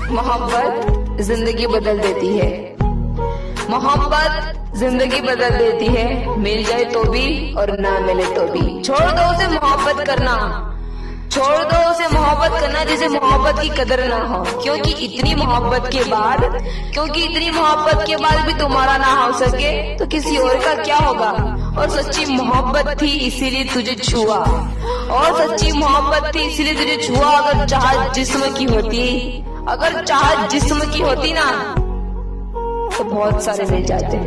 मोहब्बत जिंदगी बदल देती है, मोहब्बत जिंदगी बदल देती है। मिल जाए तो भी और ना मिले तो भी। छोड़ दो उसे मोहब्बत करना, छोड़ दो उसे मोहब्बत करना जिसे मोहब्बत की कदर ना हो। क्योंकि इतनी मोहब्बत के बाद भी तुम्हारा ना हो सके तो किसी और का क्या होगा। और सच्ची मोहब्बत थी इसीलिए तुझे छुआ, और सच्ची मोहब्बत थी इसीलिए तुझे छुआ। अगर चाहत जिस्म की होती ना तो बहुत सारे मिल जाते।